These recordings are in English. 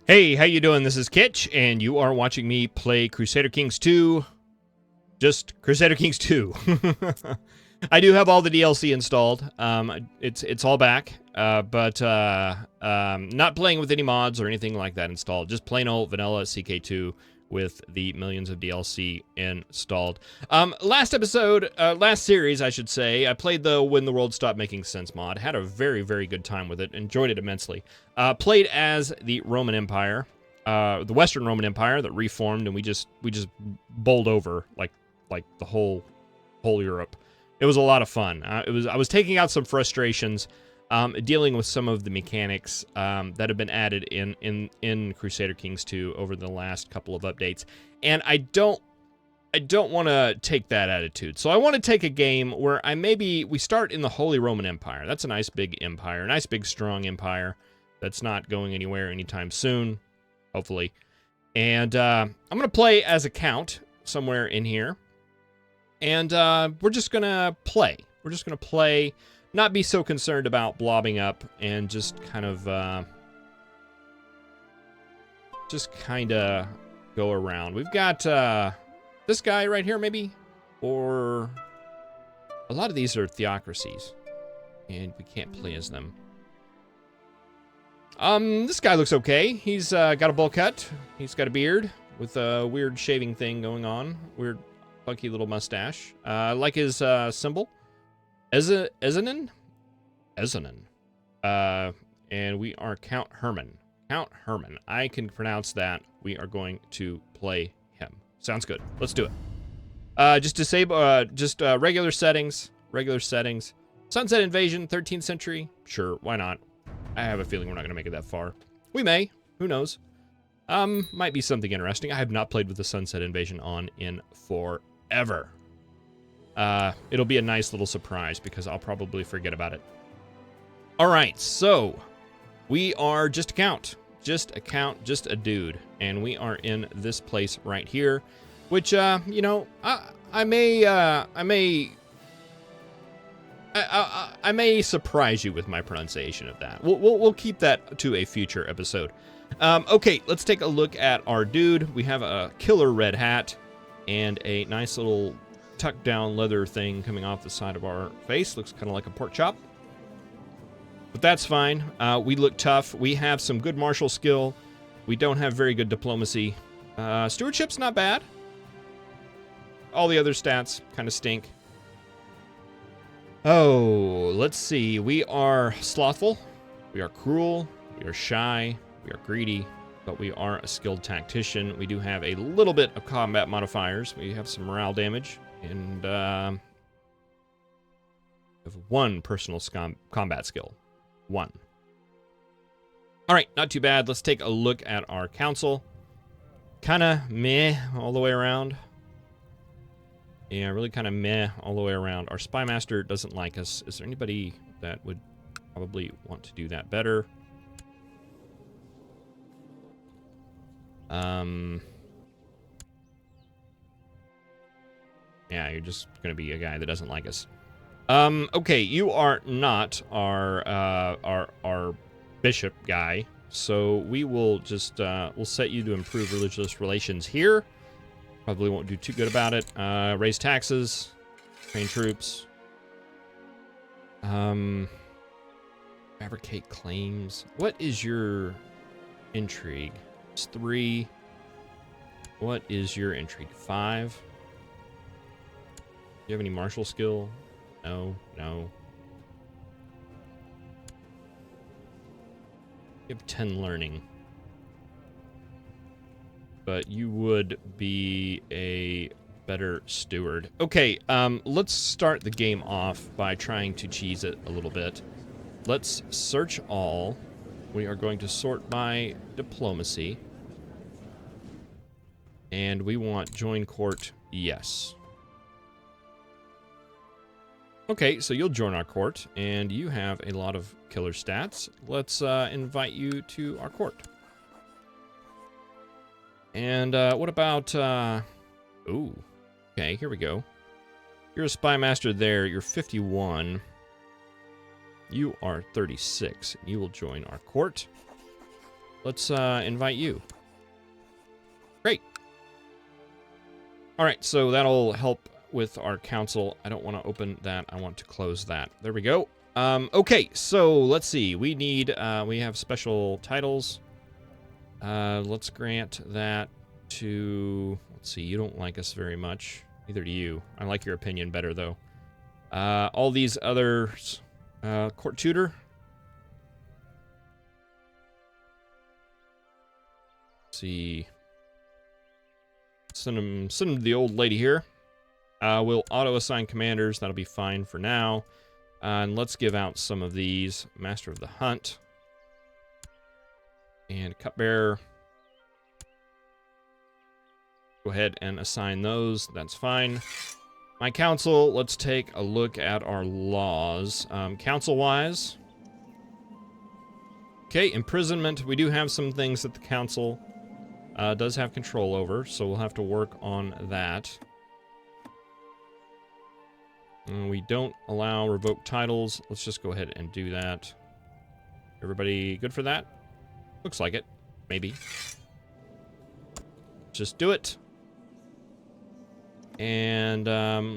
Hey, how you doing? This is Kitch, and you are watching me play Crusader Kings 2. Just Crusader Kings 2. I do have all the DLC installed. It's all back, but not playing with any mods or anything like that installed. Just plain old vanilla CK2 with the millions of DLC installed. Last series, I should say, I played the When the World Stopped Making Sense mod. Had a very, very good time with it. Enjoyed it immensely. Played as the Roman Empire, the Western Roman Empire that reformed, and we just bowled over like the whole Europe. It was a lot of fun. I was taking out some frustrations, dealing with some of the mechanics that have been added in Crusader Kings 2 over the last couple of updates, and I don't want to take that attitude. So I want to take a game where we start in the Holy Roman Empire. That's a nice big empire, a nice big strong empire that's not going anywhere anytime soon, hopefully. And I'm gonna play as a count somewhere in here. And we're just going to play. We're just going to play, not be so concerned about blobbing up, and just kind of go around. We've got this guy right here, maybe? Or a lot of these are theocracies, and we can't play as them. This guy looks okay. He's got a bowl cut. He's got a beard with a weird shaving thing going on. Weird funky little mustache. I like his symbol. Ezanin? And we are Count Herman. Count Herman. I can pronounce that. We are going to play him. Sounds good. Let's do it. Just disable, regular settings. Regular settings. Sunset Invasion, 13th century. Sure, why not? I have a feeling we're not going to make it that far. We may. Who knows? Might be something interesting. I have not played with the Sunset Invasion on in forever. It'll be a nice little surprise because I'll probably forget about it. All right, so we are just a count, just a dude, and we are in this place right here, which you know, I may surprise you with my pronunciation of that. We'll keep that to a future episode. Okay, let's take a look at our dude. We have a killer red hat and a nice little tucked down leather thing coming off the side of our face. Looks kind of like a pork chop. But that's fine. We look tough. We have some good martial skill. We don't have very good diplomacy. Stewardship's not bad. All the other stats kind of stink. Oh, let's see. We are slothful. We are cruel. We are shy. We are greedy. But we are a skilled tactician. We do have a little bit of combat modifiers. We have some morale damage. And we have one personal combat skill. One. All right, not too bad. Let's take a look at our council. Kind of meh all the way around. Yeah, really kind of meh all the way around. Our spy master doesn't like us. Is there anybody that would probably want to do that better? Yeah, you're just gonna be a guy that doesn't like us. Okay, you are not our bishop guy, so we will just we'll set you to improve religious relations here. Probably won't do too good about it. Raise taxes, train troops. Fabricate claims. What is your intrigue? It's 3. What is your intrigue? 5. Do you have any martial skill? No. You have 10 learning. But you would be a better steward. Okay, let's start the game off by trying to cheese it a little bit. Let's search all. We are going to sort by diplomacy. And we want join court, yes. Okay, so you'll join our court, and you have a lot of killer stats. Let's invite you to our court. And what about, ooh, okay, here we go. You're a spy master there, you're 51. You are 36. You will join our court. Let's invite you. Great. All right, so that'll help with our council. I don't want to open that. I want to close that. There we go. Okay, so let's see. We need, we have special titles. Let's grant that to, let's see, you don't like us very much. Neither do you. I like your opinion better, though. All these others, court tutor. Let's see. Send him to the old lady here. We'll auto-assign commanders. That'll be fine for now. And let's give out some of these. Master of the Hunt. And Cupbearer. Go ahead and assign those. That's fine. My council, let's take a look at our laws. Council-wise. Okay, imprisonment. We do have some things that the council does have control over, so we'll have to work on that. We don't allow revoked titles. Let's just go ahead and do that. Everybody good for that? Looks like it. Maybe. Just do it. And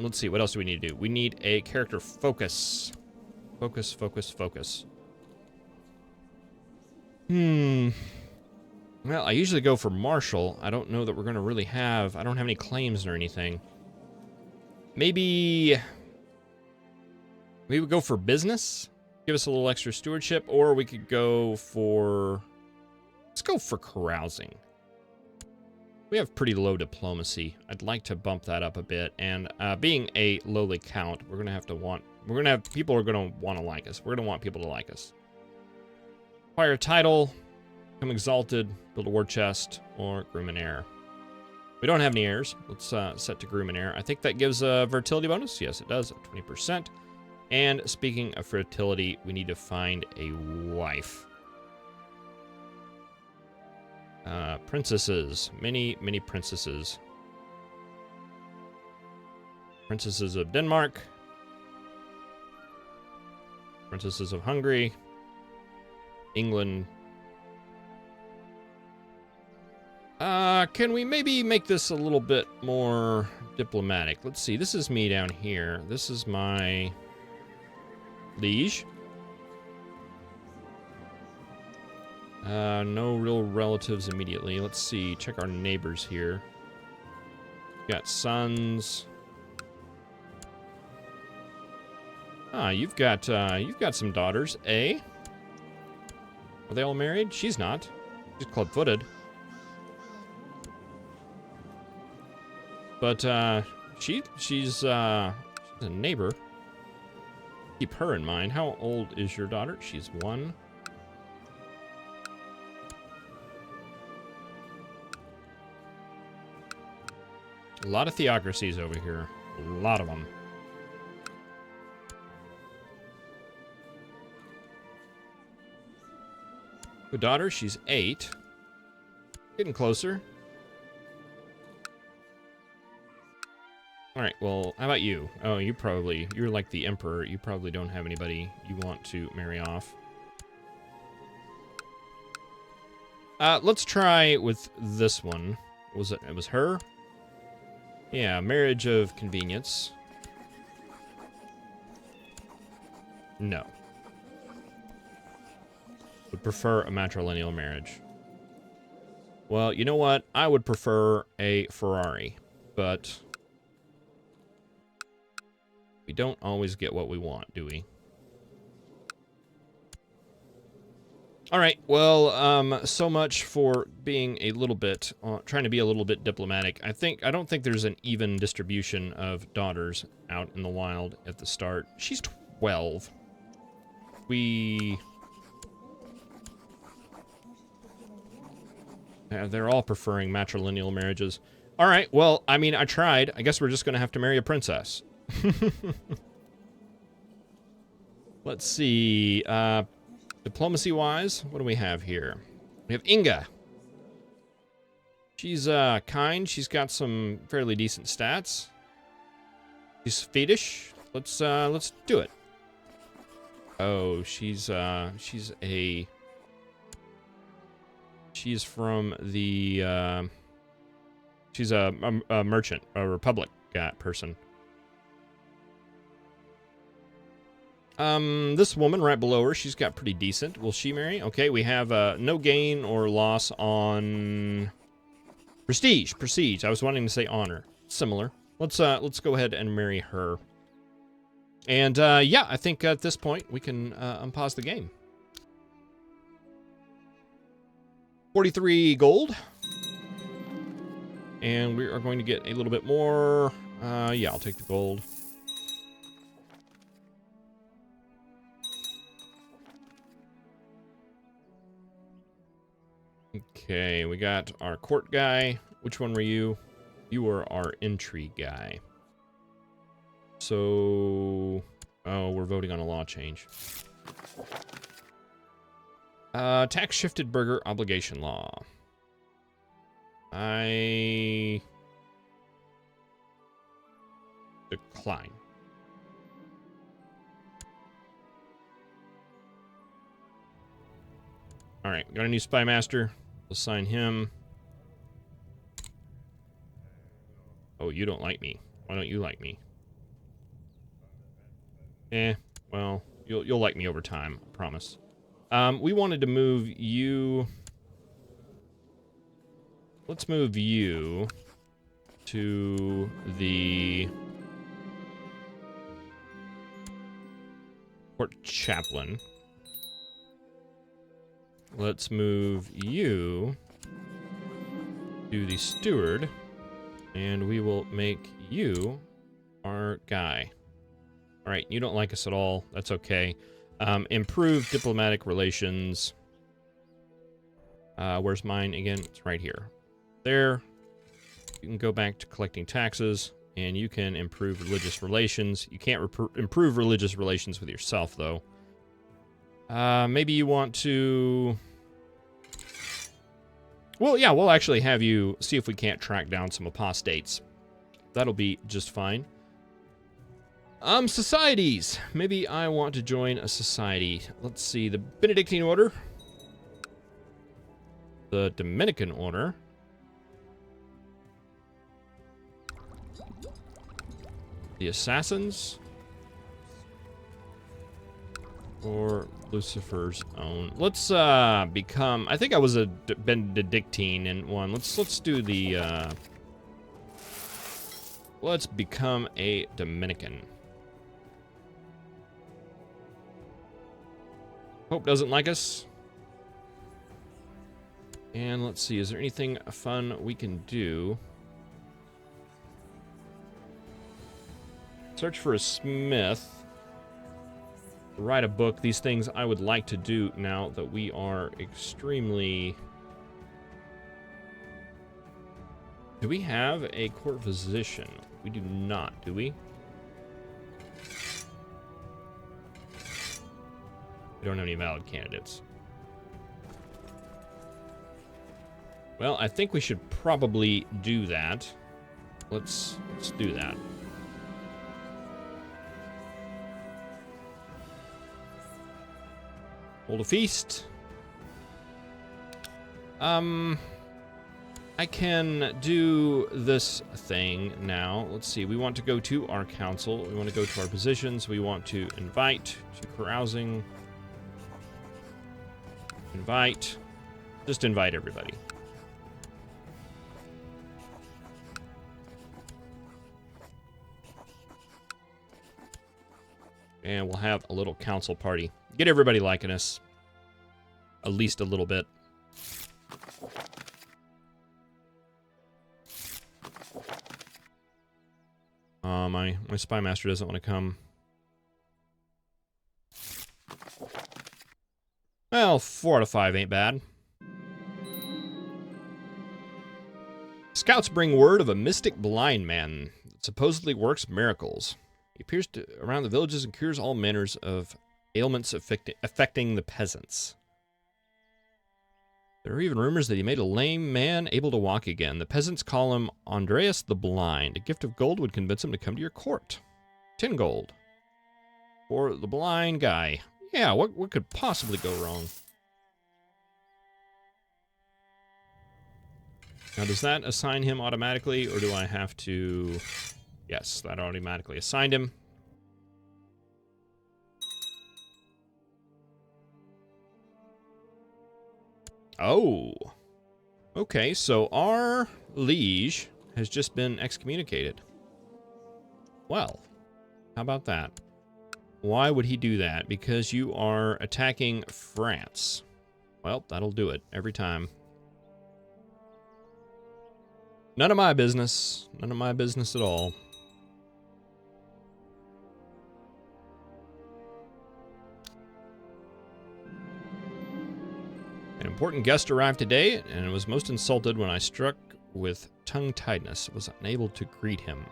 let's see. What else do we need to do? We need a character focus. Focus, focus, focus. Well, I usually go for martial. I don't know that we're going to really have... I don't have any claims or anything. Maybe... we would go for business. Give us a little extra stewardship. Or we could go for... let's go for carousing. We have pretty low diplomacy. I'd like to bump that up a bit. And being a lowly count, we're gonna have to want... people are gonna want to like us. We're gonna want people to like us. Acquire a title, become exalted, build a war chest, or groom an heir. We don't have any heirs. Let's set to groom an heir. I think that gives a fertility bonus. Yes, it does. 20%. And speaking of fertility, we need to find a wife. Princesses. Many, many princesses. Princesses of Denmark. Princesses of Hungary. England. Can we maybe make this a little bit more diplomatic? Let's see. This is me down here. This is my liege. No real relatives immediately. Let's see. Check our neighbors here. Got sons. Ah, you've got some daughters. Eh? Are they all married? She's not. She's club-footed. But she's a neighbor. Keep her in mind. How old is your daughter? She's 1. A lot of theocracies over here. A lot of them. Good daughter, she's 8. Getting closer. Alright, well, how about you? Oh, you're like the emperor. You probably don't have anybody you want to marry off. Let's try with this one. It was her? Yeah, marriage of convenience. No. Would prefer a matrilineal marriage. Well, you know what? I would prefer a Ferrari, but we don't always get what we want, do we? All right, well, so much for being a little bit, trying to be a little bit diplomatic. I don't think there's an even distribution of daughters out in the wild at the start. She's 12. They're all preferring matrilineal marriages. All right, well, I mean, I tried. I guess we're just going to have to marry a princess. Let's see. Diplomacy-wise, what do we have here? We have Inga. She's kind. She's got some fairly decent stats. She's fetish. Let's do it. Oh, she's a She's from the, she's a merchant, a Republic person. This woman right below her, she's got pretty decent. Will she marry? Okay, we have no gain or loss on prestige. Prestige. I was wanting to say honor. Similar. Let's go ahead and marry her. And yeah, I think at this point we can unpause the game. 43 gold. And we are going to get a little bit more. Yeah, I'll take the gold. Okay, we got our court guy. Which one were you? You were our intrigue guy. So, oh, we're voting on a law change. Tax shifted burger obligation law. I decline. All right, got a new spy master. We'll assign him. Oh, you don't like me. Why don't you like me? Well, you'll like me over time, I promise. We wanted to move you. Let's move you to the court chaplain. Let's move you to the steward, and we will make you our guy. All right, you don't like us at all. That's okay. Improve diplomatic relations. Where's mine again? It's right here. There. You can go back to collecting taxes, and you can improve religious relations. You can't improve religious relations with yourself, though. Maybe you want to... Well, yeah, we'll actually have you see if we can't track down some apostates. That'll be just fine. Societies. Maybe I want to join a society. Let's see, the Benedictine Order. The Dominican Order. The Assassins. Or Lucifer's Own. Let's become... I think I was a Benedictine in one. Let's do the... Let's become a Dominican. Pope doesn't like us. And let's see, is there anything fun we can do? Search for a smith. Write a book. These things I would like to do now that we are extremely... Do we have a court physician? We do not, do we? We don't have any valid candidates. Well, I think we should probably do that. Let's do that. Hold a feast. I can do this thing now. Let's see. We want to go to our council. We want to go to our positions. We want to invite to carousing. Invite. Just invite everybody. And we'll have a little council party. Get everybody liking us. At least a little bit. My spy master doesn't want to come. Well, 4 out of 5 ain't bad. Scouts bring word of a mystic blind man that supposedly works miracles. He appears around the villages and cures all manners of ailments affecting the peasants. There are even rumors that he made a lame man able to walk again. The peasants call him Andreas the Blind. A gift of gold would convince him to come to your court. 10 gold. For the blind guy. Yeah, what could possibly go wrong? Now, does that assign him automatically, or do I have to... Yes, that automatically assigned him. Oh. Okay, so our liege has just been excommunicated. Well, how about that? Why would he do that? Because you are attacking France. Well, that'll do it every time. None of my business. None of my business at all. An important guest arrived today, and was most insulted when I struck with tongue-tiedness. Was unable to greet him.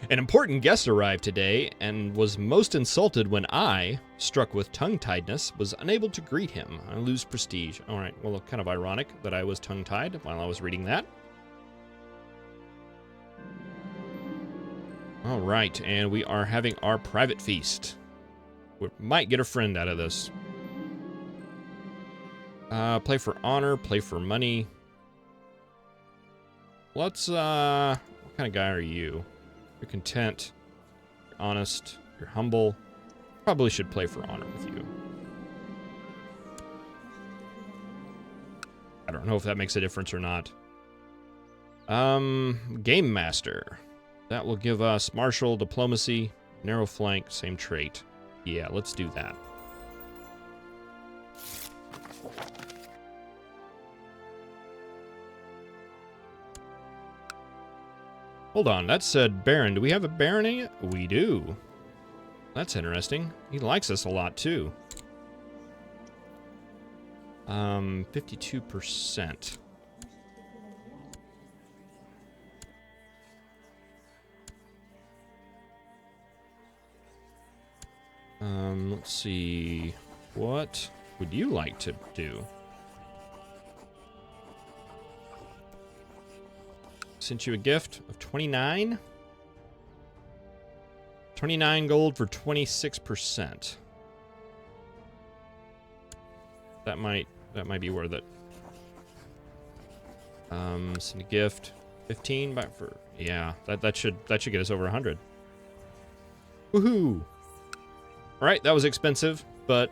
An important guest arrived today, and was most insulted when I, struck with tongue-tiedness, was unable to greet him. I lose prestige. All right, well, kind of ironic that I was tongue-tied while I was reading that. All right, and we are having our private feast. We might get a friend out of this. Play for honor, play for money. Let's, what kind of guy are you? You're content, you're honest, you're humble. Probably should play for honor with you. I don't know if that makes a difference or not. Game Master. That will give us martial, diplomacy, narrow flank, same trait. Yeah, let's do that. Hold on, that said Baron. Do we have a Baron yet? We do. That's interesting. He likes us a lot, too. 52%. Let's see. What would you like to do? Sent you a gift of 29. 29 gold for 26%. That might be worth it. Send a gift. 15 by for yeah, that should get us over 100. Woohoo! All right, that was expensive, but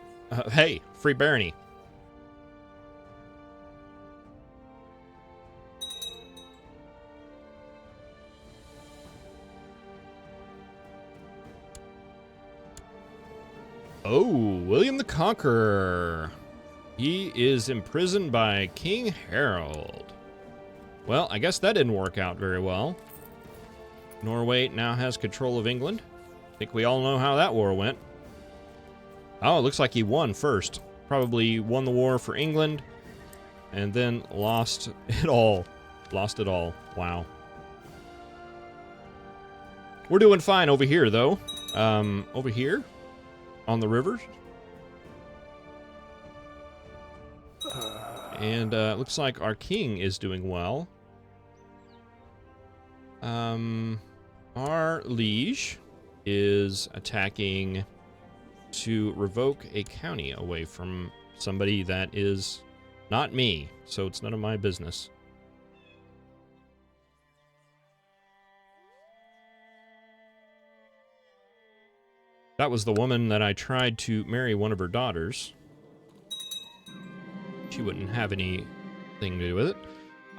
hey, free barony. Oh, William the Conqueror. He is imprisoned by King Harold. Well, I guess that didn't work out very well. Norway now has control of England. I think we all know how that war went. Oh, it looks like he won first. Probably won the war for England, and then lost it all. Lost it all. Wow. We're doing fine over here, though. Over here? On the rivers. And looks like our king is doing well. Our liege is attacking to revoke a county away from somebody that is not me, so it's none of my business. That was the woman that I tried to marry one of her daughters. She wouldn't have anything to do with it.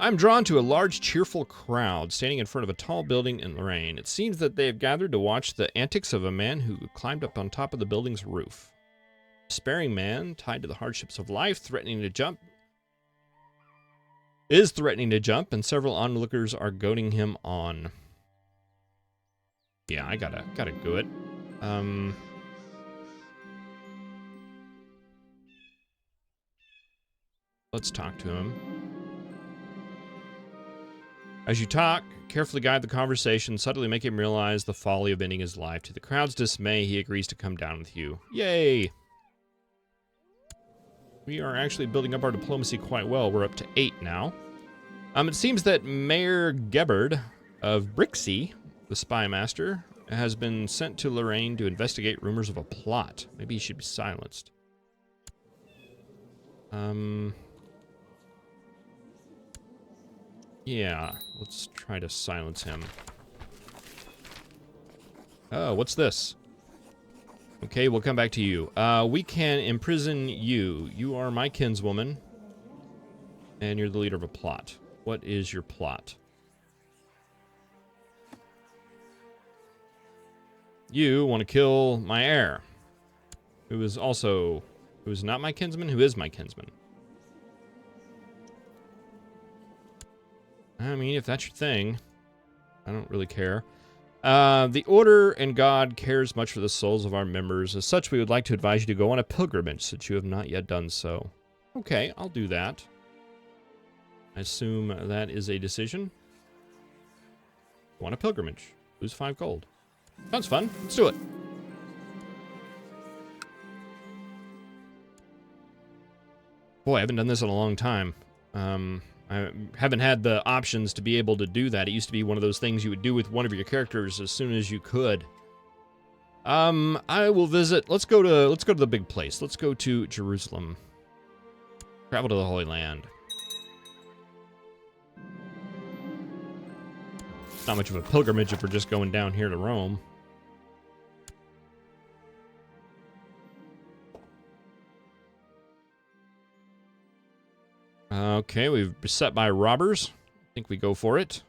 I'm drawn to a large, cheerful crowd standing in front of a tall building in Lorraine. It seems that they have gathered to watch the antics of a man who climbed up on top of the building's roof. A despairing man, tied to the hardships of life, is threatening to jump, and several onlookers are goading him on. Yeah, I gotta do it. Let's talk to him. As you talk, carefully guide the conversation, subtly make him realize the folly of ending his life. To the crowd's dismay, he agrees to come down with you. Yay! We are actually building up our diplomacy quite well. We're up to 8 now. It seems that Mayor Gebhard of Brixie, the spy master, has been sent to Lorraine to investigate rumors of a plot. Maybe he should be silenced. Yeah, let's try to silence him. Oh, what's this? Okay, we'll come back to you. We can imprison you. You are my kinswoman, and you're the leader of a plot. What is your plot? You want to kill my heir, who is not my kinsman, who is my kinsman. I mean, if that's your thing, I don't really care. The Order and God cares much for the souls of our members. As such, we would like to advise you to go on a pilgrimage, since you have not yet done so. Okay, I'll do that. I assume that is a decision. Go on a pilgrimage. Lose 5 gold. Sounds fun. Let's do it. Boy, I haven't done this in a long time. I haven't had the options to be able to do that. It used to be one of those things you would do with one of your characters as soon as you could. I will visit. Let's go to the big place. Let's go to Jerusalem. Travel to the Holy Land. It's not much of a pilgrimage if we're just going down here to Rome. Okay, we've been beset by robbers. I think we go for it.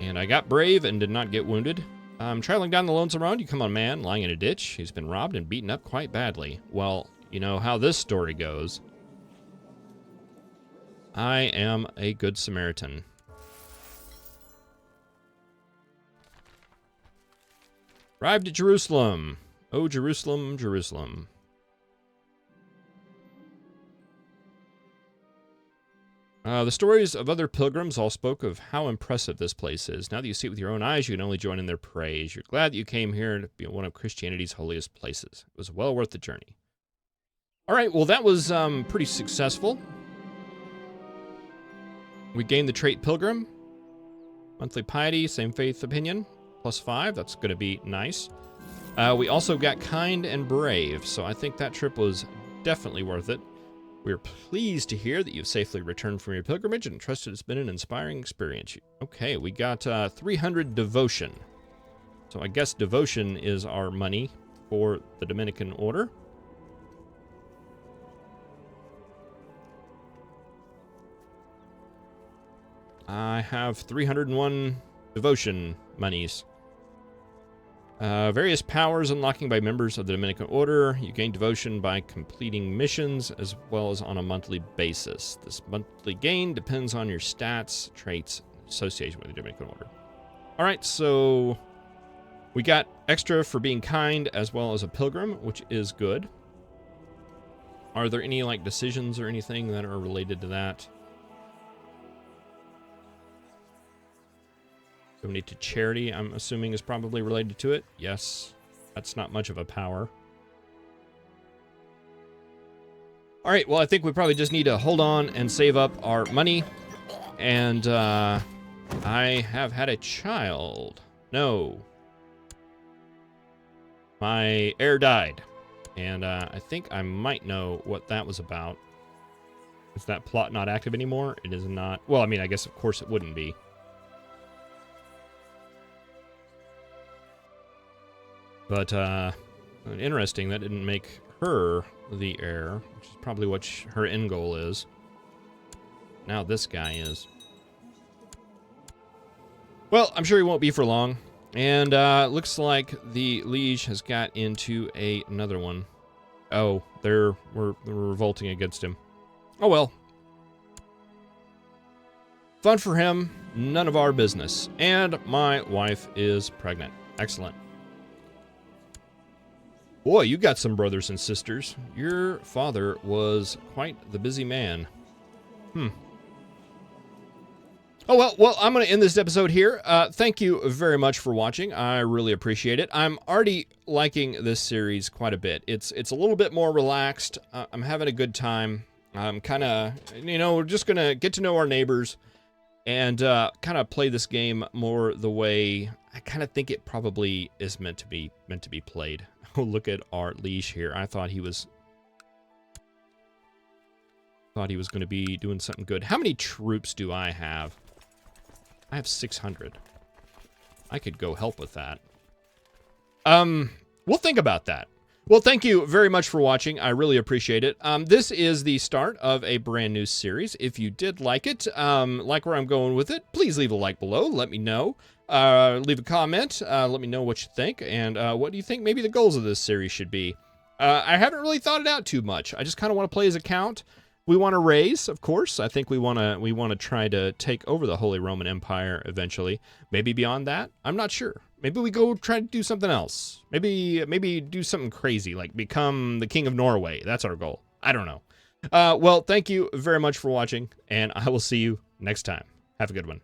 And I got brave and did not get wounded. Traveling down the lonesome road, you come on a man lying in a ditch. He's been robbed and beaten up quite badly. Well, you know how this story goes. I am a good Samaritan. Arrived at Jerusalem. Oh, Jerusalem, Jerusalem. The stories of other pilgrims all spoke of how impressive this place is. Now that you see it with your own eyes, you can only join in their praise. You're glad that you came here to be one of Christianity's holiest places. It was well worth the journey. All right, well, that was pretty successful. We gained the trait Pilgrim. Monthly piety, same faith opinion, +5. That's going to be nice. We also got kind and brave, so I think that trip was definitely worth it. We're pleased to hear that you've safely returned from your pilgrimage and trusted it's been an inspiring experience. Okay, we got 300 devotion. So I guess devotion is our money for the Dominican order. I have 301 devotion monies. Various powers unlocking by members of the Dominican Order. You gain devotion by completing missions as well as on a monthly basis. This monthly gain depends on your stats, traits, association with the Dominican Order. All right, so we got extra for being kind as well as a pilgrim, which is good. Are there any like decisions or anything that are related to that? Donate to charity, I'm assuming, is probably related to it. Yes, that's not much of a power. All right, well, I think we probably just need to hold on and save up our money. And I have had a child. No. My heir died. And I think I might know what that was about. Is that plot not active anymore? It is not. Well, I mean, I guess, of course, it wouldn't be. But, interesting, that didn't make her the heir, which is probably what her end goal is. Now this guy is. Well, I'm sure he won't be for long. And, looks like the liege has got into another one. Oh, they're revolting against him. Oh, well. Fun for him, none of our business. And my wife is pregnant. Excellent. Boy, you got some brothers and sisters. Your father was quite the busy man. Oh, well, I'm going to end this episode here. Thank you very much for watching. I really appreciate it. I'm already liking this series quite a bit. It's a little bit more relaxed. I'm having a good time. I'm kind of, we're just going to get to know our neighbors and kind of play this game more the way I kind of think it probably is meant to be played. Oh, look at our liege here. I thought he was thought he was going to be doing something good. How many troops do I have? I have 600. I could go help with that. We'll think about that. Well, thank you very much for watching. I really appreciate it. This is the start of a brand new series. If you did like it, like where I'm going with it, please leave a like below. Let me know. Leave a comment. Let me know what you think. And what do you think maybe the goals of this series should be? I haven't really thought it out too much. I just kind of want to play as a count. We want to raise, of course. I think we want to try to take over the Holy Roman Empire eventually. Maybe beyond that, I'm not sure. Maybe we go try to do something else. Maybe do something crazy, like become the King of Norway. That's our goal. I don't know. Well, thank you very much for watching, and I will see you next time. Have a good one.